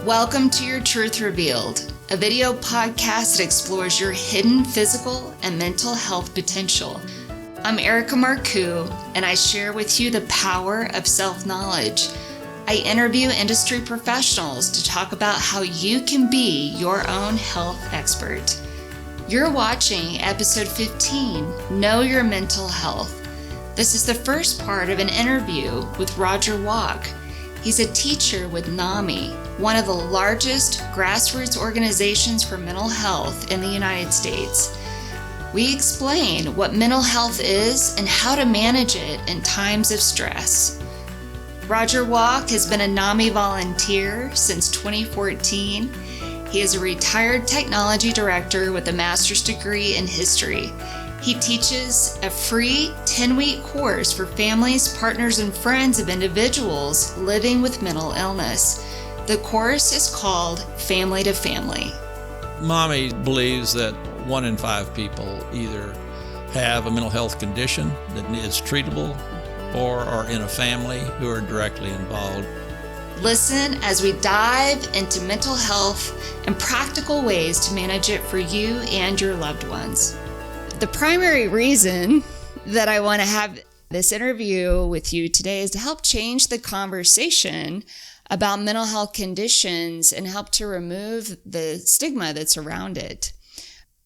Welcome to Your Truth Revealed, a video podcast that explores your hidden physical and mental health potential. I'm Erika Marcoux, and I share with you the power of self-knowledge. I interview industry professionals to talk about how you can be your own health expert. You're watching episode 15, Know Your Mental Health. This is the first part of an interview with Roger Waak. He's a teacher with Nami, one of the largest grassroots organizations for mental health in the United States. We explain what mental health is and how to manage it in times of stress. Roger Waak has been a Nami volunteer since 2014. He is a retired technology director with a master's degree in history. He teaches a free 10-week course for families, partners, and friends of individuals living with mental illness. The course is called Family to Family. Nami believes that 1 in 5 people either have a mental health condition that is treatable or are in a family who are directly involved. Listen as we dive into mental health and practical ways to manage it for you and your loved ones. The primary reason that I want to have this interview with you today is to help change the conversation about mental health conditions and help to remove the stigma that's around it.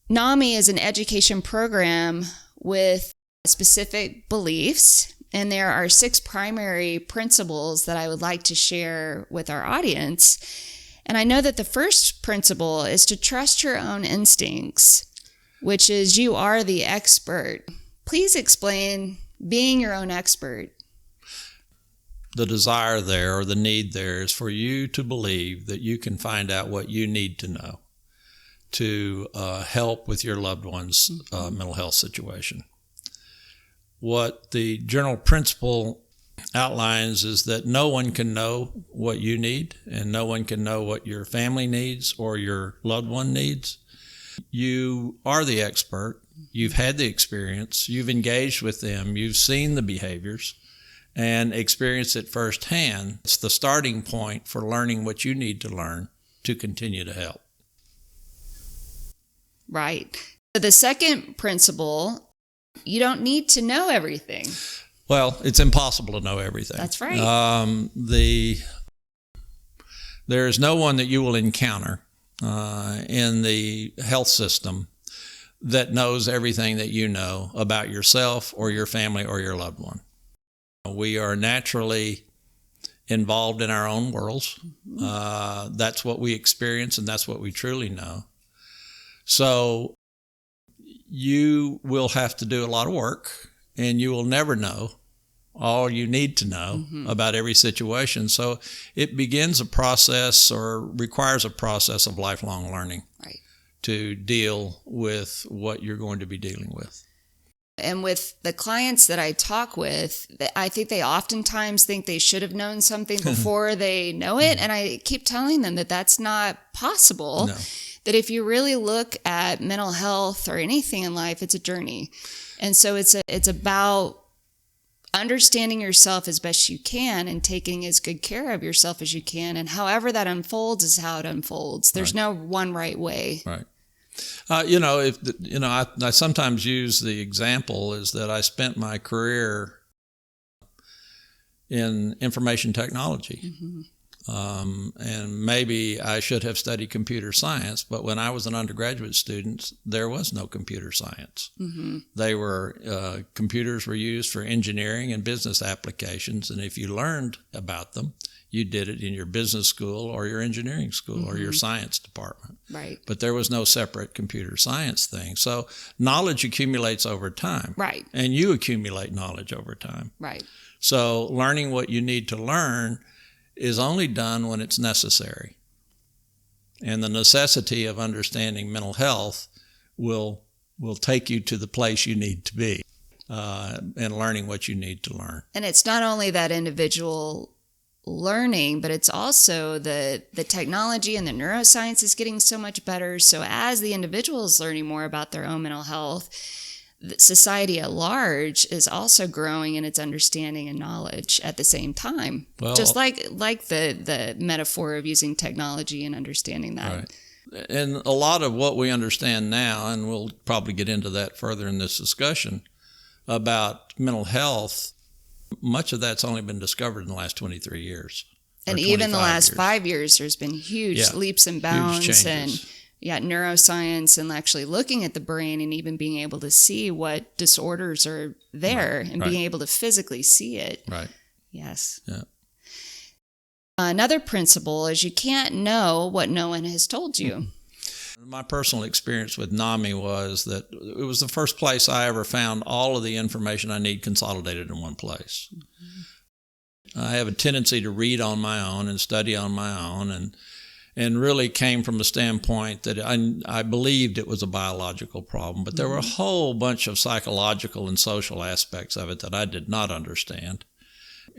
Nami is an education program with specific beliefs, and there are 6 primary principles that I would like to share with our audience. And I know that the first principle is to trust your own instincts, which is you are the expert. Please explain being your own expert. The desire there, or the need there, is for you to believe that you can find out what you need to know to help with your loved one's mental health situation. What the general principle outlines is that no one can know what you need, and no one can know what your family needs or your loved one needs. You are the expert. You've had the experience. You've engaged with them. You've seen the behaviors and experienced it firsthand. It's the starting point for learning what you need to learn to continue to help. Right. So the second principle, you don't need to know everything. Well, it's impossible to know everything. That's right. There is no one that you will encounter in the health system that knows everything that you know about yourself or your family or your loved one. We are naturally involved in our own worlds. That's what we experience, and that's what we truly know. So you will have to do a lot of work, and you will never know all you need to know about every situation. So it begins a process, or requires a process of lifelong learning, right, to deal with what you're going to be dealing with. And with the clients that I talk with, I think they oftentimes think they should have known something before they know it. And I keep telling them that that's not possible. No. That if you really look at mental health or anything in life, it's a journey. And so it's about understanding yourself as best you can and taking as good care of yourself as you can. And however that unfolds is how it unfolds. There's no one right way. Right. I sometimes use the example is that I spent my career in information technology. And maybe I should have studied computer science, but when I was an undergraduate student, there was no computer science. They were computers were used for engineering and business applications, and if you learned about them, you did it in your business school or your engineering school or your science department. Right. But there was no separate computer science thing. So knowledge accumulates over time. Right. And you accumulate knowledge over time. Right. So learning what you need to learn is only done when it's necessary. And the necessity of understanding mental health will take you to the place you need to be and learning what you need to learn. And it's not only that individual learning, but it's also the technology and the neuroscience is getting so much better. So as the individual is learning more about their own mental health, society at large is also growing in its understanding and knowledge at the same time. Well, just like the metaphor of using technology and understanding that. Right. And a lot of what we understand now, and we'll probably get into that further in this discussion, about mental health, much of that's only been discovered in the last 23 years. And even the last 5 years, there's been huge leaps and bounds, and neuroscience, and actually looking at the brain and even being able to see what disorders are there, and being able to physically see it. Right. Yes. Yeah. Another principle is you can't know what no one has told you. My personal experience with Nami was that it was the first place I ever found all of the information I need consolidated in one place. Mm-hmm. I have a tendency to read on my own and study on my own, and really came from the standpoint that I believed it was a biological problem, but there were a whole bunch of psychological and social aspects of it that I did not understand.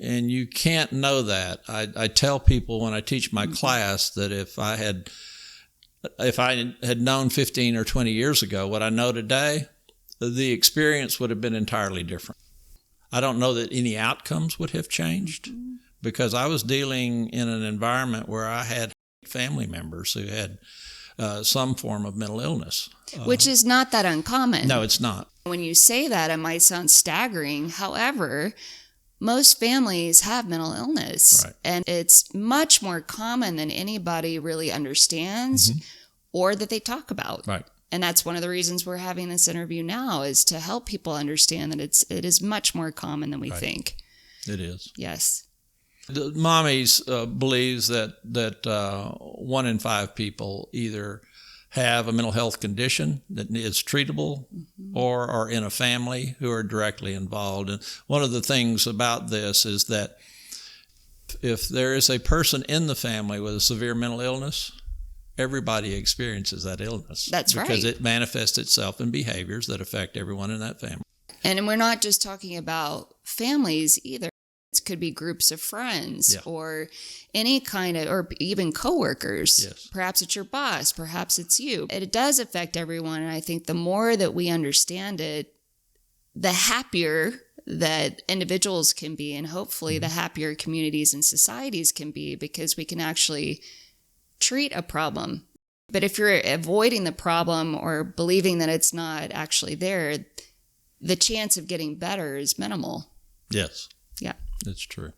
And you can't know that. I tell people when I teach my class that if I had known 15 or 20 years ago what I know today, the experience would have been entirely different. I don't know that any outcomes would have changed because I was dealing in an environment where I had family members who had some form of mental illness. Which is not that uncommon. No, it's not. When you say that, it might sound staggering. However, most families have mental illness, and it's much more common than anybody really understands or that they talk about. Right. And that's one of the reasons we're having this interview now, is to help people understand that it is much more common than we think. It is. Yes. The Mommy's believes that 1 in 5 people either have a mental health condition that is treatable or are in a family who are directly involved. And one of the things about this is that if there is a person in the family with a severe mental illness, everybody experiences that illness. That's right. Because it manifests itself in behaviors that affect everyone in that family. And we're not just talking about families either. It could be groups of friends or any kind of, or even coworkers. Yes. Perhaps it's your boss, perhaps it's you. It does affect everyone. And I think the more that we understand it, the happier that individuals can be, and hopefully the happier communities and societies can be, because we can actually treat a problem. But if you're avoiding the problem or believing that it's not actually there, the chance of getting better is minimal. Yes. Yeah. It's true.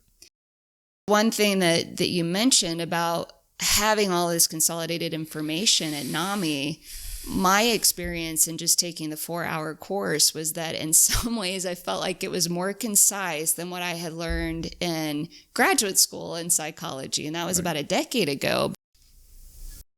One thing that you mentioned about having all this consolidated information at NAMI, my experience in just taking the 4-hour course was that in some ways I felt like it was more concise than what I had learned in graduate school in psychology. And that was about a decade ago.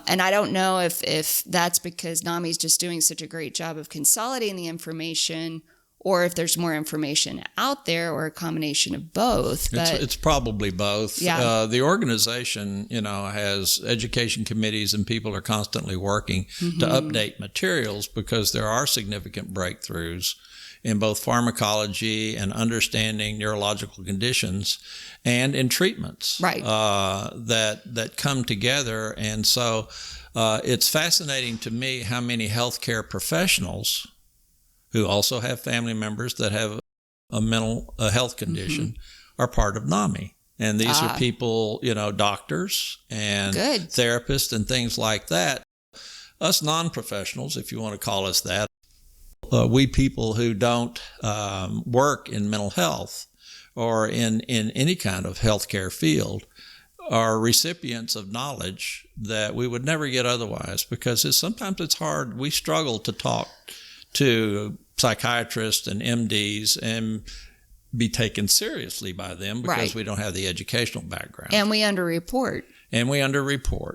And I don't know if that's because NAMI's just doing such a great job of consolidating the information, or if there's more information out there, or a combination of both. But it's probably both. Yeah. The organization, has education committees, and people are constantly working to update materials because there are significant breakthroughs in both pharmacology and understanding neurological conditions and in treatments that come together. And so it's fascinating to me how many healthcare professionals who also have family members that have a mental health condition are part of NAMI. And these are people, doctors and therapists and things like that. Us non-professionals, if you want to call us that, we people who don't work in mental health or in any kind of healthcare field are recipients of knowledge that we would never get otherwise, because sometimes it's hard. We struggle to talk to psychiatrists and MDs and be taken seriously by them because we don't have the educational background. And we underreport.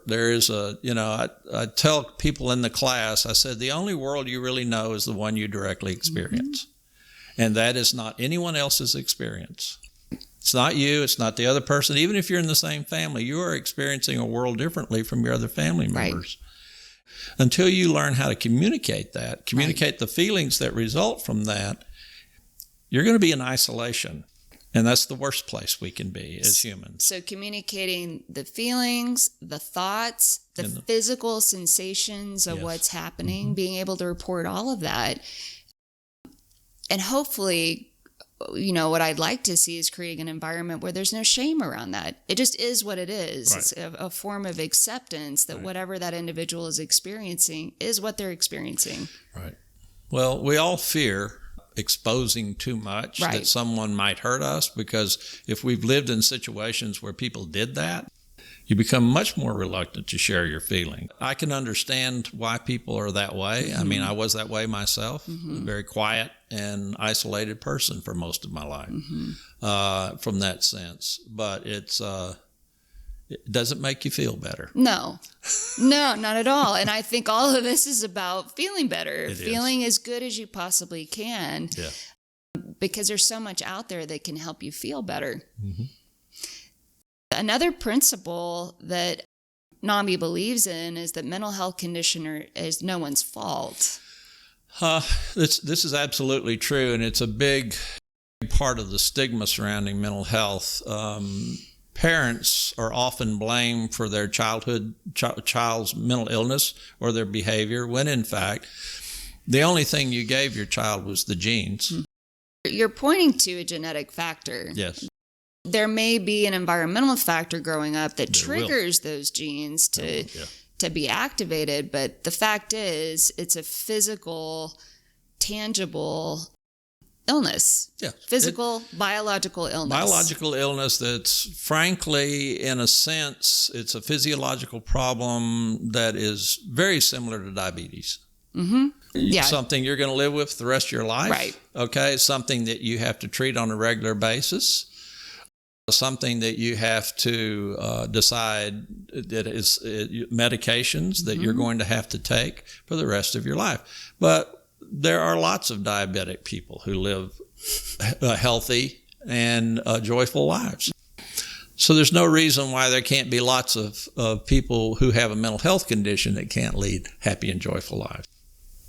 There is I tell people in the class, I said, the only world you really know is the one you directly experience. And that is not anyone else's experience. It's not you. It's not the other person. Even if you're in the same family, you are experiencing a world differently from your other family members. Until you learn how to communicate the feelings that result from that, you're going to be in isolation. And that's the worst place we can be as humans. So communicating the feelings, the thoughts, the physical sensations of what's happening, being able to report all of that. And hopefully, what I'd like to see is creating an environment where there's no shame around that. It just is what it is. Right. It's a form of acceptance that whatever that individual is experiencing is what they're experiencing. Right. Well, we all fear exposing too much, right. that someone might hurt us, because if we've lived in situations where people did that, you become much more reluctant to share your feeling. I can understand why people are that way. I mean, I was that way myself, a very quiet and isolated person for most of my life, from that sense. But it doesn't make you feel better. No, not at all. And I think all of this is about feeling better, feeling as good as you possibly can, because there's so much out there that can help you feel better. Another principle that Nami believes in is that mental health condition is no one's fault. This is absolutely true, and it's a big part of the stigma surrounding mental health. Parents are often blamed for their child's mental illness or their behavior, when in fact, the only thing you gave your child was the genes. You're pointing to a genetic factor. Yes. There may be an environmental factor growing up that triggers those genes to be activated, but the fact is it's a physical, tangible illness. Yeah. Physical, biological illness. Biological illness that's, frankly, in a sense, it's a physiological problem that is very similar to diabetes. Yeah. Something you're going to live with the rest of your life. Right. Okay. Something that you have to treat on a regular basis. Something that you have to decide that is medications that you're going to have to take for the rest of your life. But there are lots of diabetic people who live healthy and joyful lives. So there's no reason why there can't be lots of people who have a mental health condition that can't lead happy and joyful lives.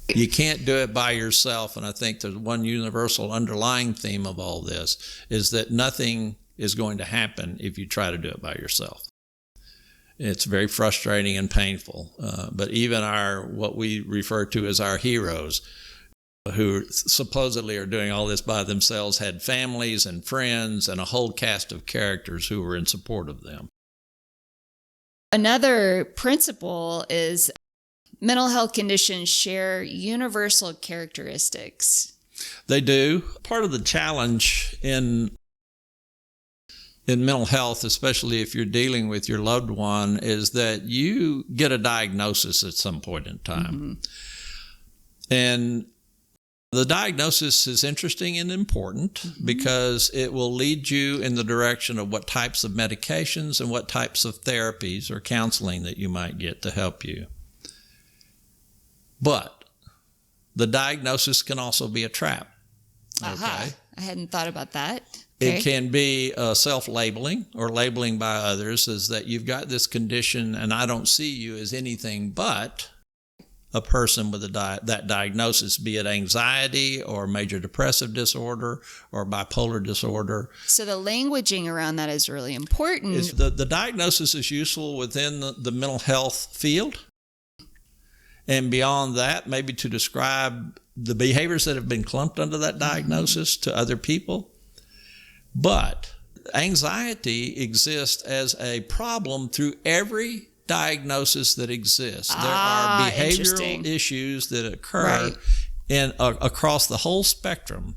You can't do it by yourself. And I think there's one universal underlying theme of all this is that nothing is going to happen if you try to do it by yourself. It's very frustrating and painful. But even what we refer to as our heroes, who supposedly are doing all this by themselves, had families and friends and a whole cast of characters who were in support of them. Another principle is mental health conditions share universal characteristics. They do. Part of the challenge in mental health, especially if you're dealing with your loved one, is that you get a diagnosis at some point in time. And the diagnosis is interesting and important because it will lead you in the direction of what types of medications and what types of therapies or counseling that you might get to help you. But the diagnosis can also be a trap. Okay. I hadn't thought about that. It can be self-labeling or labeling by others, is that you've got this condition and I don't see you as anything but a person with that diagnosis, be it anxiety or major depressive disorder or bipolar disorder. So the languaging around that is really important. The diagnosis is useful within the mental health field. And beyond that, maybe to describe the behaviors that have been clumped under that diagnosis to other people. But anxiety exists as a problem through every diagnosis that exists. There are behavioral issues that occur across the whole spectrum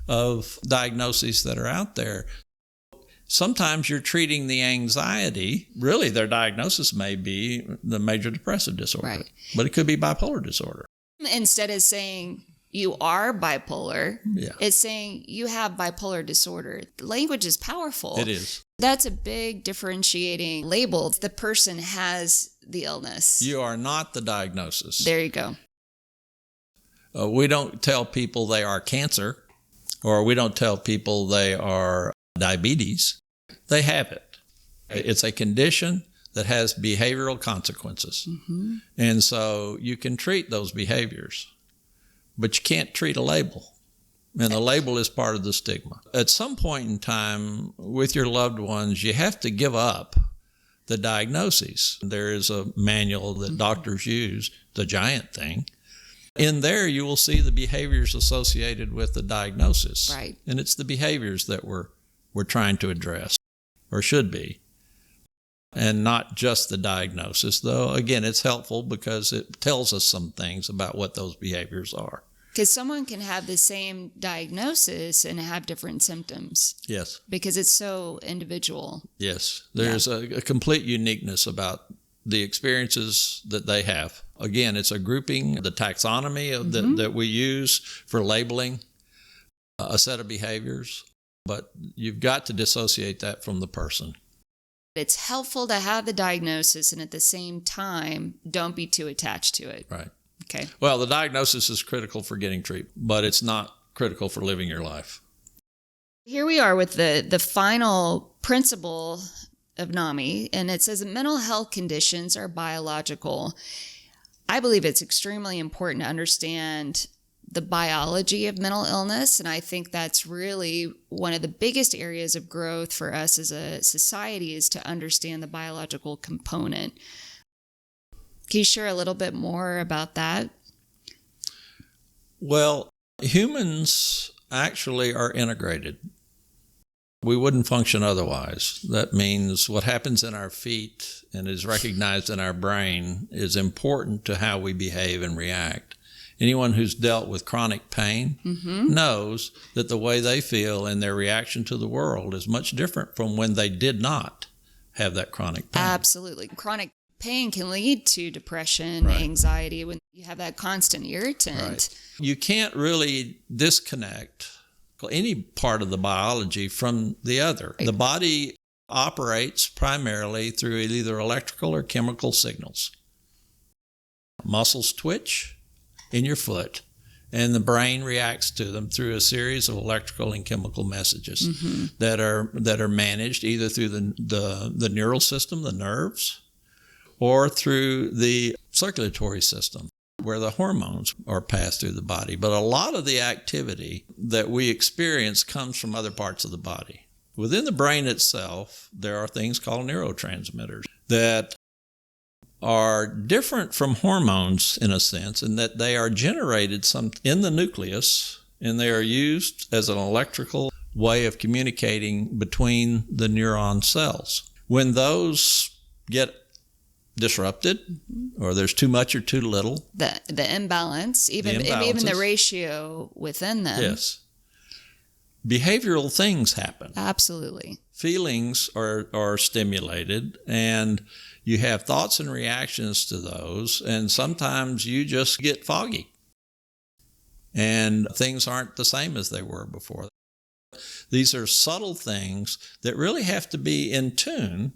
of diagnoses that are out there. Sometimes you're treating the anxiety, really their diagnosis may be the major depressive disorder, but it could be bipolar disorder. Instead of saying you are bipolar, it's saying you have bipolar disorder. The language is powerful. It is. That's a big differentiating label. The person has the illness. You are not the diagnosis. There you go. We don't tell people they are cancer, or we don't tell people they are diabetes. They have it. It's a condition that has behavioral consequences. And so you can treat those behaviors, but you can't treat a label. And the label is part of the stigma. At some point in time with your loved ones, you have to give up the diagnoses. There is a manual that doctors use, the giant thing, In there, you will see the behaviors associated with the diagnosis. Right. And it's the behaviors that we're trying to address, or should be, and not just the diagnosis, though, again, it's helpful because it tells us some things about what those behaviors are. Because someone can have the same diagnosis and have different symptoms. Yes. Because it's so individual. Yes. There's a complete uniqueness about the experiences that they have. Again, it's a grouping, the taxonomy of that we use for labeling a set of behaviors, but you've got to dissociate that from the person. It's helpful to have the diagnosis and at the same time, don't be too attached to it. Right. Okay. Well, the diagnosis is critical for getting treatment, but it's not critical for living your life. Here we are with the final principle of NAMI, and it says that mental health conditions are biological. I believe it's extremely important to understand the biology of mental illness, and I think that's really one of the biggest areas of growth for us as a society is to understand the biological component. Can you share a little bit more about that? Well, humans actually are integrated. We wouldn't function otherwise. That means what happens in our feet and is recognized in our brain is important to how we behave and react. Anyone who's dealt with chronic pain knows that the way they feel and their reaction to the world is much different from when they did not have that chronic pain. Absolutely. Chronic pain can lead to depression, anxiety, when you have that constant irritant. Right. You can't really disconnect any part of the biology from the other. The body operates primarily through either electrical or chemical signals. Muscles twitch in your foot, and the brain reacts to them through a series of electrical and chemical messages that are managed either through the neural system, the nerves, or through the circulatory system, where the hormones are passed through the body. But a lot of the activity that we experience comes from other parts of the body. Within the brain itself, there are things called neurotransmitters that are different from hormones in a sense, in that they are generated in the nucleus, and they are used as an electrical way of communicating between the neuron cells. When those get disrupted, or there's too much or too little, the imbalance, even the ratio within them. Yes. Behavioral things happen. Absolutely. Feelings are stimulated, and you have thoughts and reactions to those, and sometimes you just get foggy, and things aren't the same as they were before. These are subtle things that really have to be in tune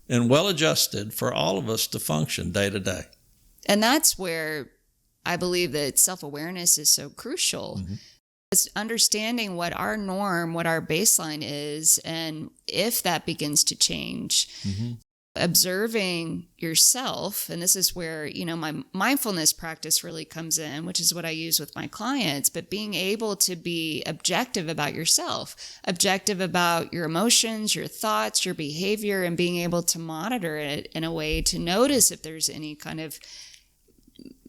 and well adjusted for all of us to function day to day. And that's where I believe that self-awareness is so crucial. It's understanding what our norm, what our baseline is, and if that begins to change, observing yourself. And this is where, my mindfulness practice really comes in, which is what I use with my clients, but being able to be objective about yourself, objective about your emotions, your thoughts, your behavior, and being able to monitor it in a way to notice if there's any kind of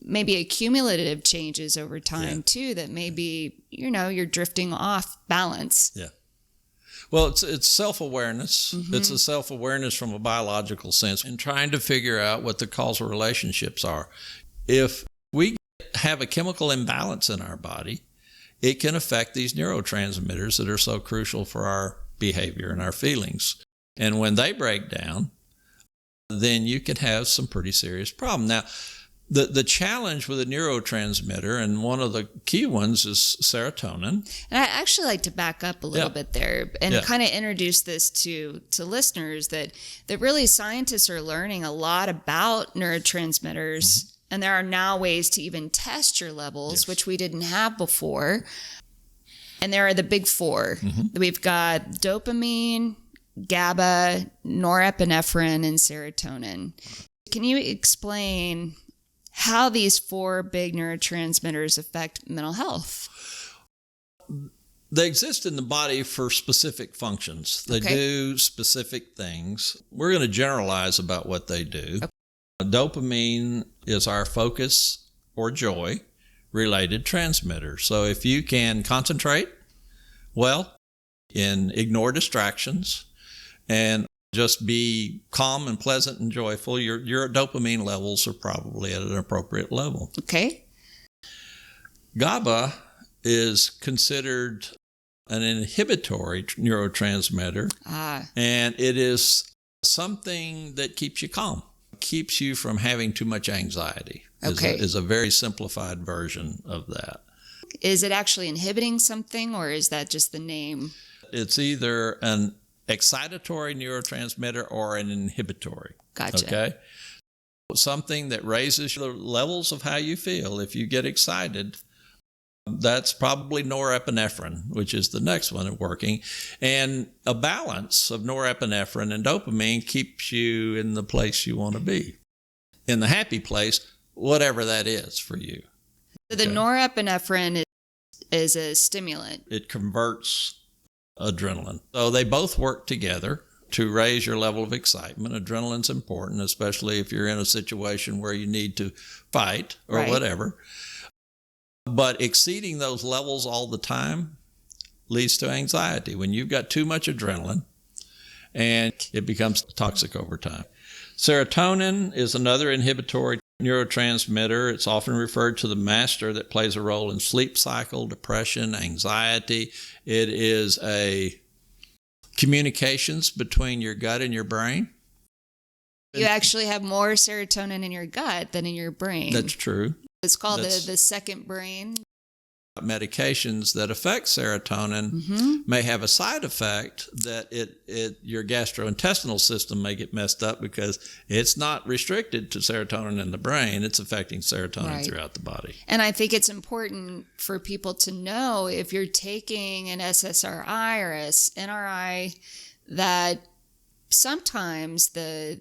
maybe accumulative changes over time too, that maybe, you're drifting off balance. Yeah. Well, it's self-awareness. It's a self-awareness from a biological sense and trying to figure out what the causal relationships are. If we have a chemical imbalance in our body, it can affect these neurotransmitters that are so crucial for our behavior and our feelings. And when they break down, then you can have some pretty serious problems. Now, the challenge with a neurotransmitter, and one of the key ones, is serotonin. And I actually like to back up a little bit there and kind of introduce this to listeners that really scientists are learning a lot about neurotransmitters, and there are now ways to even test your levels, which we didn't have before. And there are the big four. We've got dopamine, GABA, norepinephrine, and serotonin. Can you explain how these four big neurotransmitters affect mental health? They exist in the body for specific functions. They do specific things. We're going to generalize about what they do. Dopamine is our focus or joy related transmitters. So if you can concentrate well and ignore distractions and just be calm and pleasant and joyful, your dopamine levels are probably at an appropriate level. Okay. GABA is considered an inhibitory neurotransmitter, and it is something that keeps you calm, keeps you from having too much anxiety. Okay. Is a very simplified version of that. Is it actually inhibiting something, or is that just the name? It's either an excitatory neurotransmitter or an inhibitory. Gotcha. Okay? Something that raises the levels of how you feel. If you get excited, that's probably norepinephrine, which is the next one working. And a balance of norepinephrine and dopamine keeps you in the place you want to be, in the happy place, whatever that is for you. So the norepinephrine is a stimulant. It converts adrenaline. So they both work together to raise your level of excitement. Adrenaline's important, especially if you're in a situation where you need to fight or Right. whatever. But exceeding those levels all the time leads to anxiety. When you've got too much adrenaline, and it becomes toxic over time. Serotonin is another inhibitory neurotransmitter. It's often referred to the master that plays a role in sleep cycle, depression, anxiety. It is a communications between your gut and your brain. You actually have more serotonin in your gut than in your brain. That's true. It's called the second brain. Medications that affect serotonin may have a side effect that your gastrointestinal system may get messed up because it's not restricted to serotonin in the brain. It's affecting serotonin throughout the body. And I think it's important for people to know if you're taking an SSRI or a NRI that sometimes the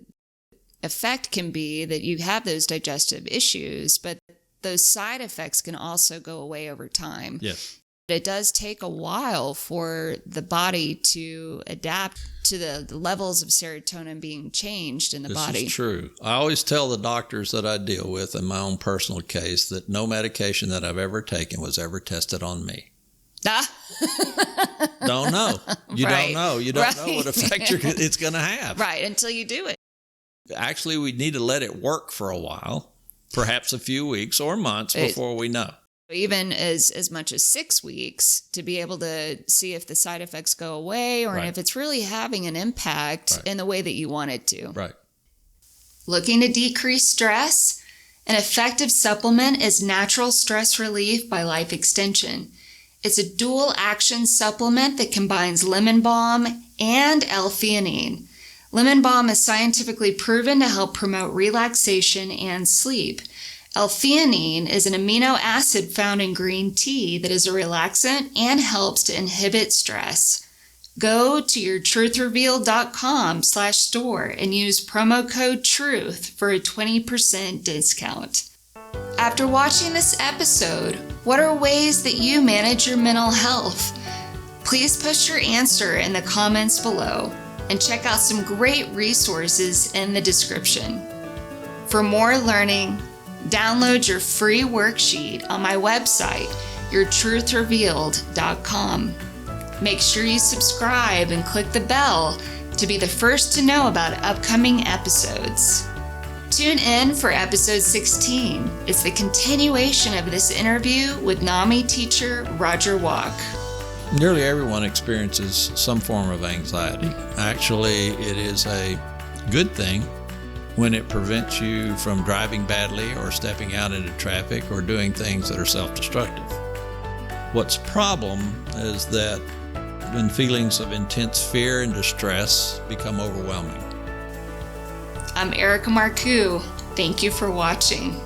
effect can be that you have those digestive issues, but those side effects can also go away over time. Yes. It does take a while for the body to adapt to the levels of serotonin being changed in the body. This is true. I always tell the doctors that I deal with in my own personal case that no medication that I've ever taken was ever tested on me. Don't know. You don't know. You don't know what effect it's going to have. Right, until you do it. Actually, we need to let it work for a while. Perhaps a few weeks or months before we know. Even as much as 6 weeks to be able to see if the side effects go away or if it's really having an impact in the way that you want it to. Right. Looking to decrease stress? An effective supplement is natural stress relief by Life Extension. It's a dual action supplement that combines lemon balm and L-theanine. Lemon balm is scientifically proven to help promote relaxation and sleep. L-theanine is an amino acid found in green tea that is a relaxant and helps to inhibit stress. Go to yourtruthrevealed.com/store and use promo code TRUTH for a 20% discount. After watching this episode, what are ways that you manage your mental health? Please post your answer in the comments below. And check out some great resources in the description. For more learning, download your free worksheet on my website, yourtruthrevealed.com. Make sure you subscribe and click the bell to be the first to know about upcoming episodes. Tune in for episode 16. It's the continuation of this interview with Nami teacher Roger Waak. Nearly everyone experiences some form of anxiety. Actually, it is a good thing when it prevents you from driving badly or stepping out into traffic or doing things that are self-destructive. What's a problem is that when feelings of intense fear and distress become overwhelming. I'm Erika Marcoux. Thank you for watching.